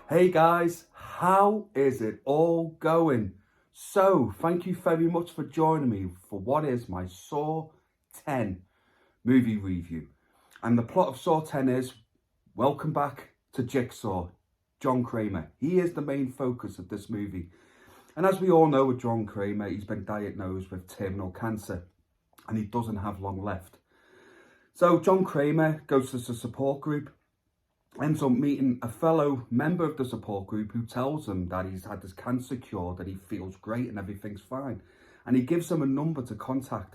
Hey guys, how is it all going? So, thank you very much for joining me for what is my Saw 10 movie review. And the plot of Saw 10 is, welcome back to Jigsaw, John Kramer. He is the main focus of this movie. And as we all know with John Kramer, he's been diagnosed with terminal cancer and he doesn't have long left. So John Kramer goes to the support group, ends up meeting a fellow member of the support group who tells him that he's had his cancer cured, that he feels great and everything's fine. And he gives him a number to contact.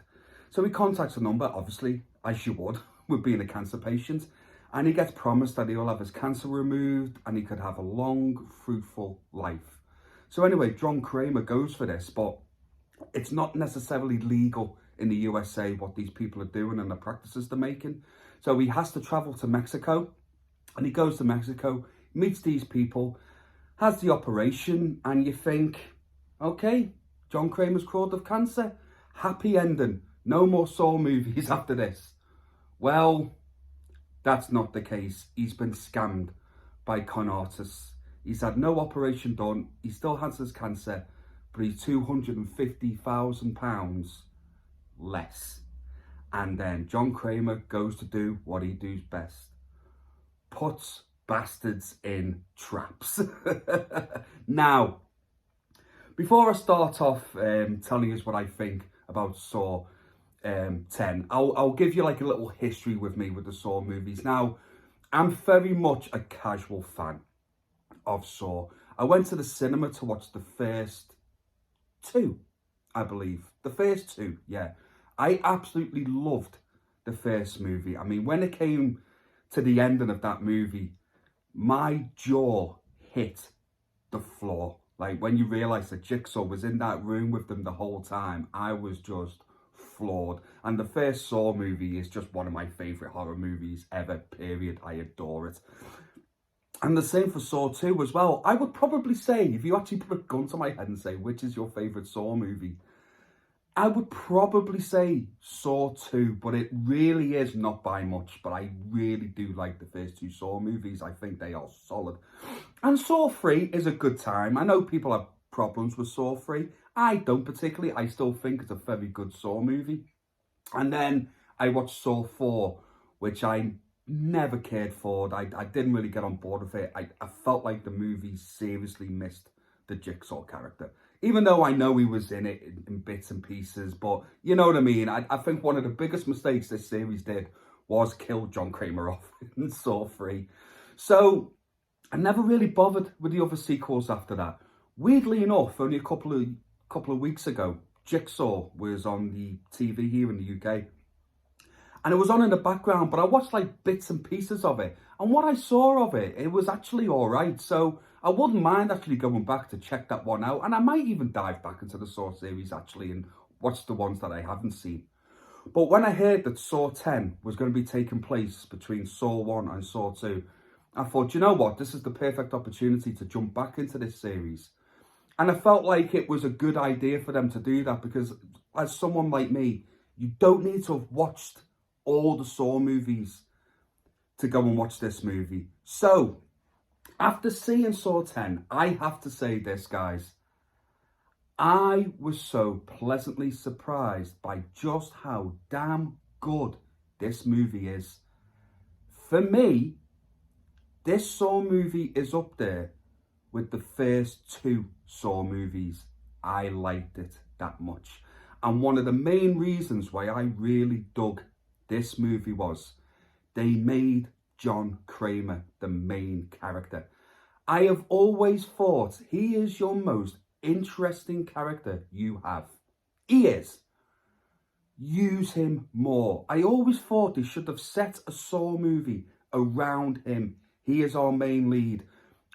So he contacts a number, obviously, as you would, with being a cancer patient. And he gets promised that he'll have his cancer removed and he could have a long, fruitful life. So anyway, John Kramer goes for this, but it's not necessarily legal in the USA what these people are doing and the practices they're making. So he has to travel to Mexico. And he goes to Mexico, meets these people, has the operation, and you think, okay, John Kramer's cured of cancer. Happy ending. No more Saw movies after this. Well, that's not the case. He's been scammed by con artists. He's had no operation done. He still has his cancer, but he's £250,000 less. And then John Kramer goes to do what he does best. Puts bastards in traps. Now, before I start off telling you what I think about Saw 10, I'll give you like a little history with me with the Saw movies. Now, I'm very much a casual fan of Saw. I went to the cinema to watch the first two, I believe. The first two, yeah. I absolutely loved the first movie. I mean, when it came to the ending of that movie, my jaw hit the floor. Like when you realise that Jigsaw was in that room with them the whole time, I was just floored. And the first Saw movie is just one of my favourite horror movies ever, period. I adore it. And the same for Saw 2 as well. I would probably say, if you actually put a gun to my head and say, which is your favourite Saw movie? I would probably say Saw 2, but it really is not by much. But I really do like the first two Saw movies. I think they are solid. And Saw 3 is a good time. I know people have problems with Saw 3. I don't particularly. I still think it's a very good Saw movie. And then I watched Saw 4, which I never cared for. I didn't really get on board with it. I felt like the movie seriously missed the Jigsaw character. Even though I know he was in it in bits and pieces, but you know what I mean? I think one of the biggest mistakes this series did was kill John Kramer off in Saw 3. So I never really bothered with the other sequels after that. Weirdly enough, only a couple of weeks ago, Jigsaw was on the TV here in the UK. And it was on in the background, but I watched like bits and pieces of it. And what I saw of it, it was actually all right. So I wouldn't mind actually going back to check that one out. And I might even dive back into the Saw series actually and watch the ones that I haven't seen. But when I heard that Saw 10 was going to be taking place between Saw 1 and Saw 2, I thought, you know what? This is the perfect opportunity to jump back into this series. And I felt like it was a good idea for them to do that because as someone like me, you don't need to have watched all the Saw movies to go and watch this movie. So, after seeing Saw 10, I have to say this, guys. I was so pleasantly surprised by just how damn good this movie is. For me, this Saw movie is up there with the first two Saw movies. I liked it that much. And one of the main reasons why I really dug this movie was they made John Kramer the main character. I have always thought he is your most interesting character you have. He is. Use him more. I always thought they should have set a Saw movie around him. He is our main lead.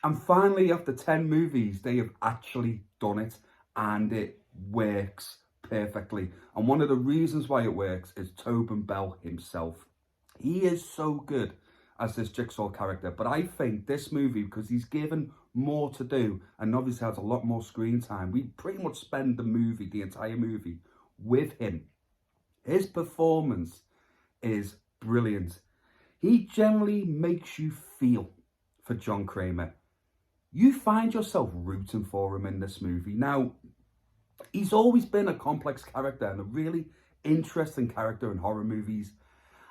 And finally, after 10 movies, they have actually done it. And it works perfectly. And one of the reasons why it works is Tobin Bell himself. He is so good as this Jigsaw character. But I think this movie, because he's given more to do and obviously has a lot more screen time, we pretty much spend the entire movie with him. His performance is brilliant. He generally makes you feel for John Kramer. you find yourself rooting for him in this movie. Now, he's always been a complex character and a really interesting character in horror movies.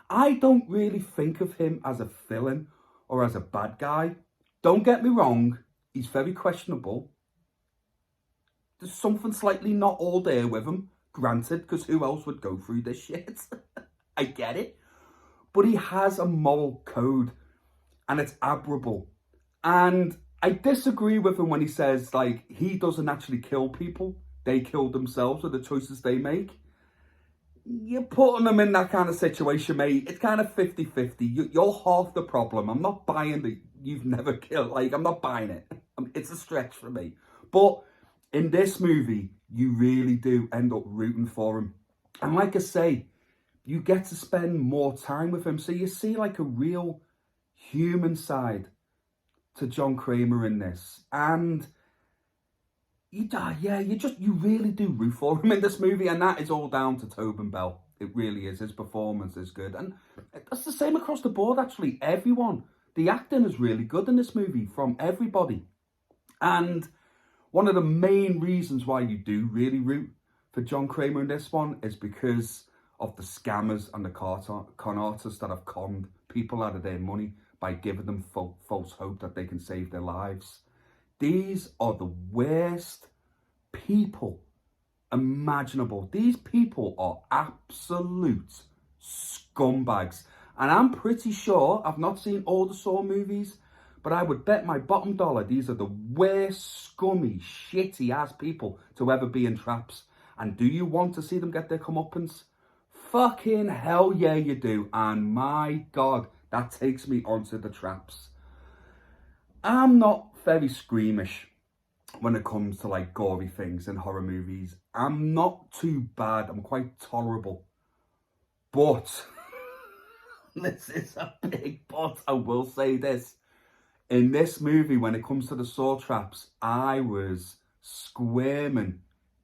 I don't really think of him as a villain or as a bad guy. Don't get me wrong, he's very questionable. There's something slightly not all there with him, granted, because who else would go through this shit? I get it. But he has a moral code, and it's admirable. And I disagree with him when he says, like, he doesn't actually kill people. They kill themselves with the choices they make. You're putting them in that kind of situation, mate. It's kind of 50-50. You're half the problem. I'm not buying that you've never killed. Like, I'm not buying it. It's a stretch for me. But in this movie, you really do end up rooting for him. And like I say, you get to spend more time with him. So you see like a real human side to John Kramer in this. And you really do root for him in this movie, and that is all down to Tobin Bell. It really is. His performance is good, and it's the same across the board. Actually, everyone, the acting is really good in this movie from everybody. And one of the main reasons why you do really root for John Kramer in this one is because of the scammers and the con artists that have conned people out of their money by giving them false hope that they can save their lives. These are the worst people imaginable. These people are absolute scumbags. And I'm pretty sure, I've not seen all the Saw movies, but I would bet my bottom dollar these are the worst, scummy, shitty ass people to ever be in traps. And do you want to see them get their comeuppance? Fucking hell yeah you do. And my God, that takes me onto the traps. I'm not very squeamish when it comes to like gory things in horror movies. I'm not too bad. I'm quite tolerable. But this is a big but. I will say this. In this movie, when it comes to the Saw traps, I was squirming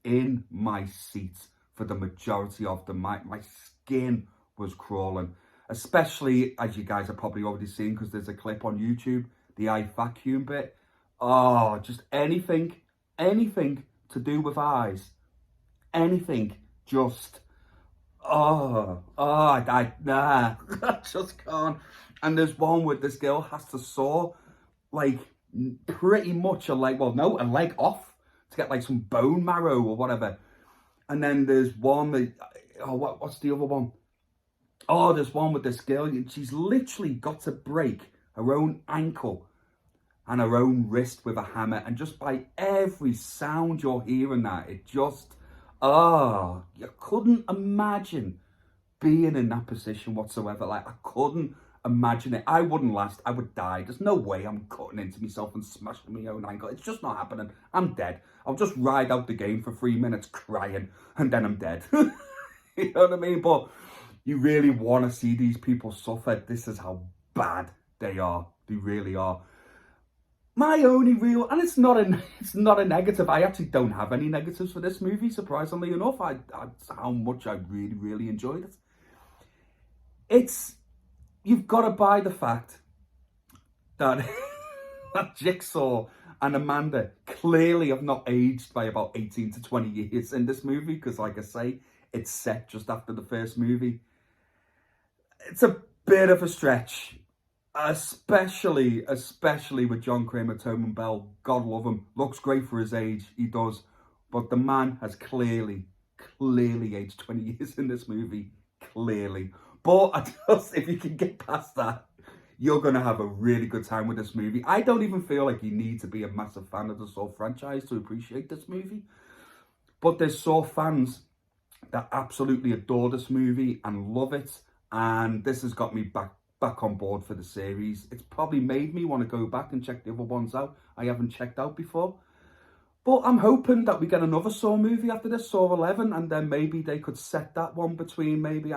in my seat for the majority of them. My skin was crawling. Especially, as you guys have probably already seen, because there's a clip on YouTube, the eye vacuum bit. Oh, just anything to do with eyes. Anything, just, nah, I just can't. And there's one where this girl has to saw, like, pretty much a leg off to get, like, some bone marrow or whatever. And then there's one that, what's the other one? Oh, there's one with this girl, she's literally got to break her own ankle and her own wrist with a hammer, and just by every sound you're hearing that, it just, you couldn't imagine being in that position whatsoever. Like, I couldn't imagine it. I wouldn't last. I would die. There's no way I'm cutting into myself and smashing my own ankle. It's just not happening. I'm dead. I'll just ride out the game for 3 minutes crying, and then I'm dead. You know what I mean? But you really want to see these people suffer. This is how bad they are. They really are. My only real, and it's not a negative. I actually don't have any negatives for this movie, surprisingly enough. That's how much I really, really enjoyed it. You've got to buy the fact that, that Jigsaw and Amanda clearly have not aged by about 18 to 20 years in this movie, because like I say, it's set just after the first movie. It's a bit of a stretch. Especially with John Kramer, Tobin Bell. God love him. Looks great for his age. He does. But the man has clearly aged 20 years in this movie. Clearly. But if you can get past that, you're going to have a really good time with this movie. I don't even feel like you need to be a massive fan of the Saw franchise to appreciate this movie. But there's Saw fans that absolutely adore this movie and love it. And this has got me back on board for the series. It's probably made me want to go back and check the other ones out I haven't checked out before. But I'm hoping that we get another Saw movie after this, Saw 11, and then maybe they could set that one between maybe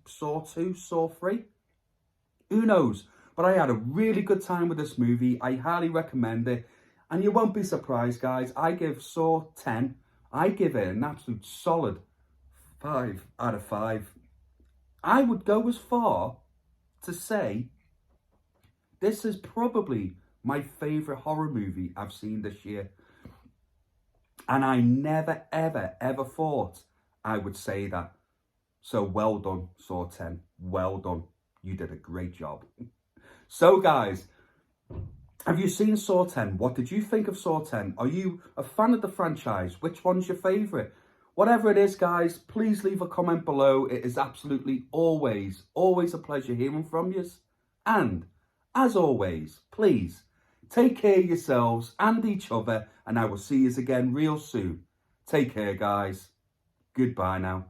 Saw 2, Saw 3. Who knows? But I had a really good time with this movie. I highly recommend it. And you won't be surprised, guys. I give Saw 10. I give it an absolute solid 5 out of 5. I would go as far to say this is probably my favourite horror movie I've seen this year. And I never, ever, ever thought I would say that. So well done, Saw 10. Well done. You did a great job. So guys, have you seen Saw 10? What did you think of Saw 10? Are you a fan of the franchise? Which one's your favourite? Whatever it is, guys, please leave a comment below. It is absolutely always a pleasure hearing from you. And, as always, please, take care of yourselves and each other, and I will see you again real soon. Take care, guys. Goodbye now.